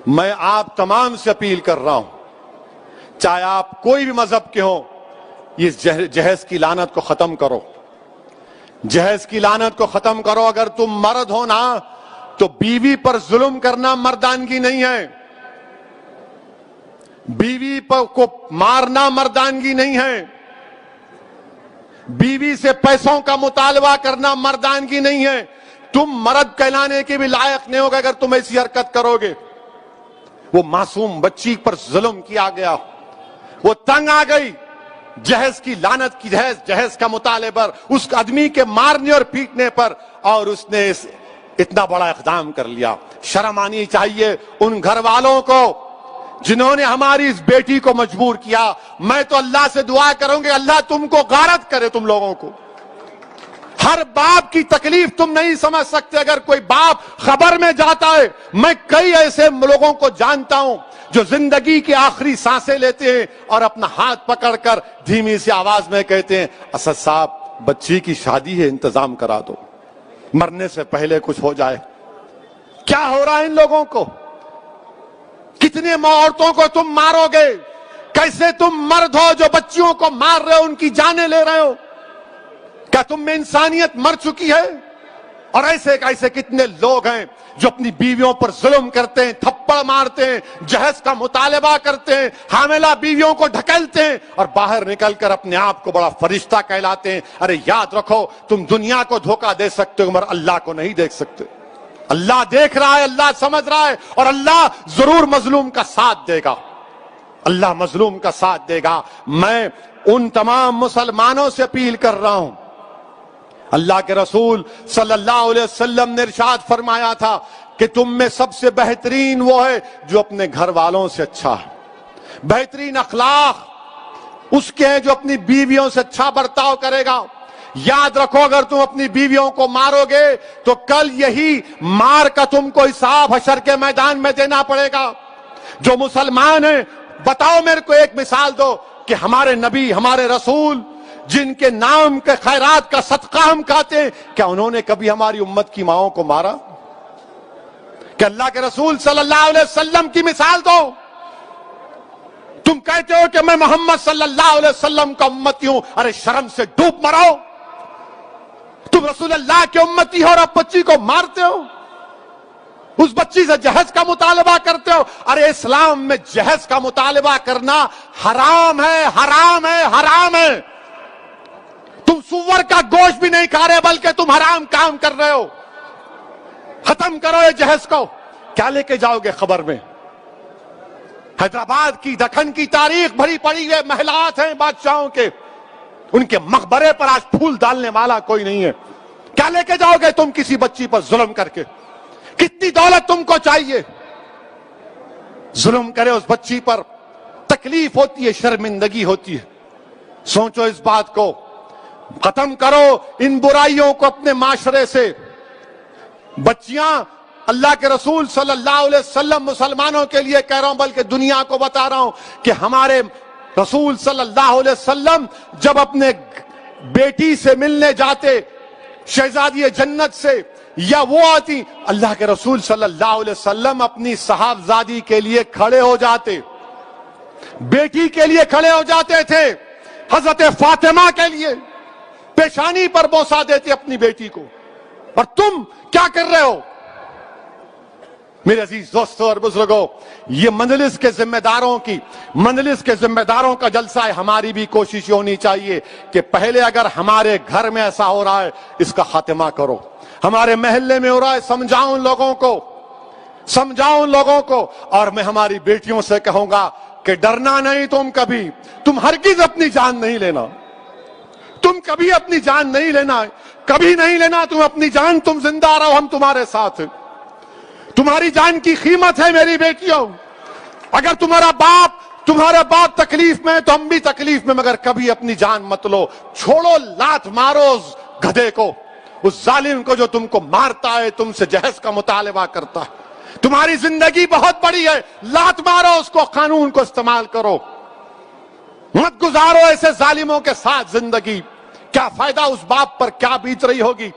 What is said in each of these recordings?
میں آپ تمام سے اپیل کر رہا ہوں، چاہے آپ کوئی بھی مذہب کے ہوں، اس جہیز کی لعنت کو ختم کرو، جہیز کی لعنت کو ختم کرو۔ اگر تم مرد ہو نا تو بیوی پر ظلم کرنا مردانگی نہیں ہے، بیوی کو مارنا مردانگی نہیں ہے، بیوی سے پیسوں کا مطالبہ کرنا مردانگی نہیں ہے۔ تم مرد کہلانے کے بھی لائق نہیں ہوگا اگر تم ایسی حرکت کرو گے۔ وہ معصوم بچی پر ظلم کیا گیا، وہ تنگ آ گئی جہیز کی لعنت کی، جہیز کا مطالبے پر، اس آدمی کے مارنے اور پیٹنے پر، اور اس نے اتنا بڑا اقدام کر لیا۔ شرم آنی چاہیے ان گھر والوں کو جنہوں نے ہماری اس بیٹی کو مجبور کیا۔ میں تو اللہ سے دعا کروں گی اللہ تم کو غارت کرے، تم لوگوں کو۔ ہر باپ کی تکلیف تم نہیں سمجھ سکتے۔ اگر کوئی باپ خبر میں جاتا ہے، میں کئی ایسے لوگوں کو جانتا ہوں جو زندگی کی آخری سانسیں لیتے ہیں اور اپنا ہاتھ پکڑ کر دھیمی سی آواز میں کہتے ہیں اسد صاحب بچی کی شادی ہے، انتظام کرا دو، مرنے سے پہلے کچھ ہو جائے۔ کیا ہو رہا ہے ان لوگوں کو؟ کتنے عورتوں کو تم مارو گے؟ کیسے تم مرد ہو جو بچیوں کو مار رہے ہو، ان کی جانیں لے رہے ہو؟ کیا تم میں انسانیت مر چکی ہے؟ اور ایسے کتنے لوگ ہیں جو اپنی بیویوں پر ظلم کرتے ہیں، تھپڑ مارتے ہیں، جہیز کا مطالبہ کرتے ہیں، حاملہ بیویوں کو ڈھکیلتے ہیں اور باہر نکل کر اپنے آپ کو بڑا فرشتہ کہلاتے ہیں۔ ارے یاد رکھو تم دنیا کو دھوکہ دے سکتے ہو مگر اللہ کو نہیں دیکھ سکتے۔ اللہ دیکھ رہا ہے، اللہ سمجھ رہا ہے، اور اللہ ضرور مظلوم کا ساتھ دے گا، اللہ مظلوم کا ساتھ دے گا۔ میں ان تمام مسلمانوں سے اپیل کر رہا ہوں، اللہ کے رسول صلی اللہ علیہ وسلم نے ارشاد فرمایا تھا کہ تم میں سب سے بہترین وہ ہے جو اپنے گھر والوں سے اچھا ہے، بہترین اخلاق اس کے ہیں جو اپنی بیویوں سے اچھا برتاؤ کرے گا۔ یاد رکھو اگر تم اپنی بیویوں کو مارو گے تو کل یہی مار کا تم کو حساب حشر کے میدان میں دینا پڑے گا۔ جو مسلمان ہیں بتاؤ میرے کو ایک مثال دو کہ ہمارے نبی، ہمارے رسول جن کے نام کے خیرات کا صدقہ ہم کھاتے ہیں، کیا انہوں نے کبھی ہماری امت کی ماؤں کو مارا؟ کہ اللہ کے رسول صلی اللہ علیہ وسلم کی مثال دو۔ تم کہتے ہو کہ میں محمد صلی اللہ علیہ وسلم کا امتی ہوں، ارے شرم سے ڈوب مرو۔ تم رسول اللہ کے امتی ہو اور اب بچی کو مارتے ہو، اس بچی سے جہیز کا مطالبہ کرتے ہو۔ ارے اسلام میں جہیز کا مطالبہ کرنا حرام ہے، حرام ہے، حرام ہے۔ تم سور کا گوشت بھی نہیں کھا رہے بلکہ تم حرام کام کر رہے ہو۔ ختم کرو یہ جہیز کو۔ کیا لے کے جاؤ گے خبر میں؟ حیدرآباد کی، دکن کی تاریخ بھری پڑی ہوئے محلات ہیں بادشاہوں کے، ان کے مقبرے پر آج پھول ڈالنے والا کوئی نہیں ہے۔ کیا لے کے جاؤ گے تم کسی بچی پر ظلم کر کے؟ کتنی دولت تم کو چاہیے؟ ظلم کرے اس بچی پر، تکلیف ہوتی ہے، شرمندگی ہوتی ہے۔ سوچو اس بات کو، ختم کرو ان برائیوں کو اپنے معاشرے سے۔ بچیاں، اللہ کے رسول صلی اللہ علیہ وسلم مسلمانوں کے لیے کہہ رہا ہوں بلکہ دنیا کو بتا رہا ہوں کہ ہمارے رسول صلی اللہ علیہ وسلم جب اپنے بیٹی سے ملنے جاتے، شہزادی جنت سے، یا وہ آتی، اللہ کے رسول صلی اللہ علیہ وسلم اپنی صاحبزادی کے لیے کھڑے ہو جاتے، بیٹی کے لیے کھڑے ہو جاتے تھے، حضرت فاطمہ کے لیے پیشانی پر بوسہ دیتے اپنی بیٹی کو۔ اور تم کیا کر رہے ہو؟ میرے عزیز دوستو اور بزرگوں، یہ مجلس کے ذمہ داروں کا جلسہ ہے۔ ہماری بھی کوشش ہونی چاہیے کہ پہلے اگر ہمارے گھر میں ایسا ہو رہا ہے اس کا خاتمہ کرو، ہمارے محلے میں ہو رہا ہے سمجھاؤ ان لوگوں کو، اور میں ہماری بیٹیوں سے کہوں گا کہ ڈرنا نہیں، تم ہرگز اپنی جان نہیں لینا، تم کبھی اپنی جان نہیں لینا، کبھی نہیں لینا تم اپنی جان۔ تم زندہ رہو، ہم تمہارے ساتھ ہیں، تمہاری جان کی قیمت ہے میری بیٹیوں۔ اگر تمہارا باپ تکلیف میں ہے تو ہم بھی تکلیف میں، مگر کبھی اپنی جان مت لو۔ چھوڑو، لات مارو اس گدھے کو، اس ظالم کو جو تم کو مارتا ہے، تم سے جہیز کا مطالبہ کرتا ہے۔ تمہاری زندگی بہت بڑی ہے، لات مارو اس کو، قانون کو استعمال کرو، مت گزارو ایسے ظالموں کے ساتھ زندگی۔ کیا فائدہ اس باپ پر، کیا بیت رہی ہوگی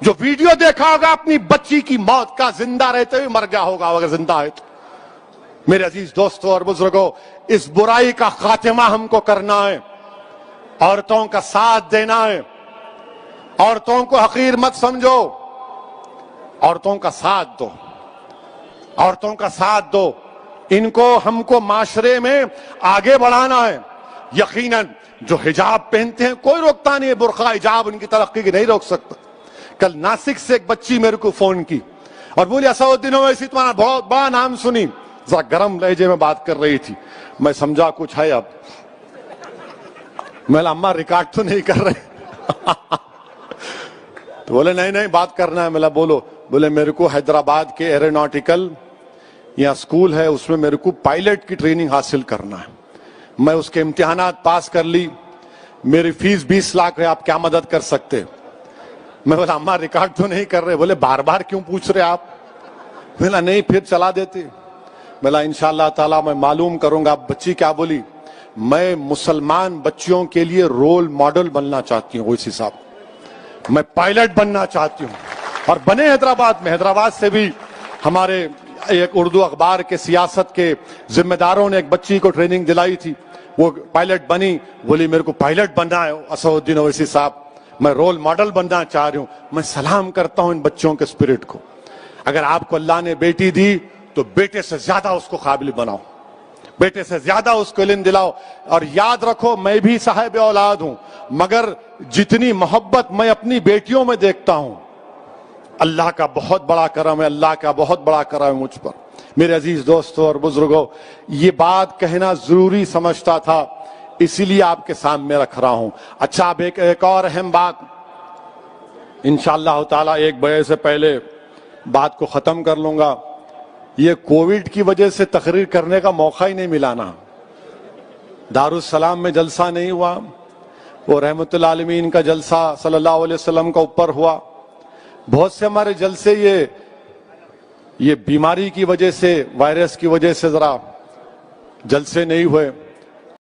جو ویڈیو دیکھا ہوگا اپنی بچی کی موت کا، زندہ رہتے ہوئے مر گیا ہوگا اگر زندہ ہے تو۔ میرے عزیز دوستوں اور بزرگوں، اس برائی کا خاتمہ ہم کو کرنا ہے، عورتوں کا ساتھ دینا ہے، عورتوں کو حقیر مت سمجھو، عورتوں کا ساتھ دو، عورتوں کا ساتھ دو، ان کو ہم کو معاشرے میں آگے بڑھانا ہے۔ یقیناً جو حجاب پہنتے ہیں کوئی روکتا نہیں ہے، برقع حجاب ان کی ترقی کی نہیں روک سکتا۔ کل ناسک سے ایک بچی میرے کو فون کی اور بولی اسدالدین اویسی تمہارا بہت بڑا نام سنی، ذرا گرم لہجے میں بات کر رہی تھی، میں سمجھا کچھ ہے اب، میں اماں ریکارڈ تو نہیں کر رہے تو بولے نہیں بات کرنا ہے، میں بولو، بولے میرے کو حیدرآباد کے ایروناٹیکل یا اسکول ہے اس میں میرے کو پائلٹ کی ٹریننگ حاصل کرنا ہے، میں اس کے امتحانات پاس کر لی، میری فیس 20 لاکھ ہے، آپ کیا مدد کر سکتے؟ میں بولا اماں ریکارڈ تو نہیں کر رہے، بولے بار بار کیوں پوچھ رہے آپ؟ میں بولا نہیں پھر چلا دیتے، میں بولا انشاءاللہ تعالیٰ میں معلوم کروں گا۔ بچی کیا بولی؟ میں مسلمان بچیوں کے لیے رول ماڈل بننا چاہتی ہوں، اویسی صاحب میں پائلٹ بننا چاہتی ہوں، اور بنے حیدرآباد میں۔ حیدرآباد سے بھی ہمارے ایک اردو اخبار کے سیاست کے ذمہ داروں نے ایک بچی کو ٹریننگ دلائی تھی، وہ پائلٹ بنی، بولی میرے کو پائلٹ بننا ہے اسدالدین اویسی صاحب، میں رول ماڈل بننا چاہ رہی ہوں۔ میں سلام کرتا ہوں ان بچوں کے اسپرٹ کو۔ اگر آپ کو اللہ نے بیٹی دی تو بیٹے سے زیادہ اس کو قابل بناؤ، بیٹے سے زیادہ اس کو علم دلاؤ، اور یاد رکھو میں بھی صاحب اولاد ہوں، مگر جتنی محبت میں اپنی بیٹیوں میں دیکھتا ہوں، اللہ کا بہت بڑا کرم ہے، اللہ کا بہت بڑا کرم ہے مجھ پر۔ میرے عزیز دوستوں اور بزرگوں، یہ بات کہنا ضروری سمجھتا تھا، اسی لیے آپ کے سامنے رکھ رہا ہوں۔ اچھا اب ایک اور اہم بات، انشاءاللہ تعالیٰ 1 بجے سے پہلے بات کو ختم کر لوں گا۔ یہ کووڈ کی وجہ سے تقریر کرنے کا موقع ہی نہیں ملانا، دارالسلام میں جلسہ نہیں ہوا، وہ رحمت العالمین کا جلسہ صلی اللہ علیہ وسلم کا اوپر ہوا، بہت سے ہمارے جلسے یہ بیماری کی وجہ سے، وائرس کی وجہ سے ذرا جلسے نہیں ہوئے۔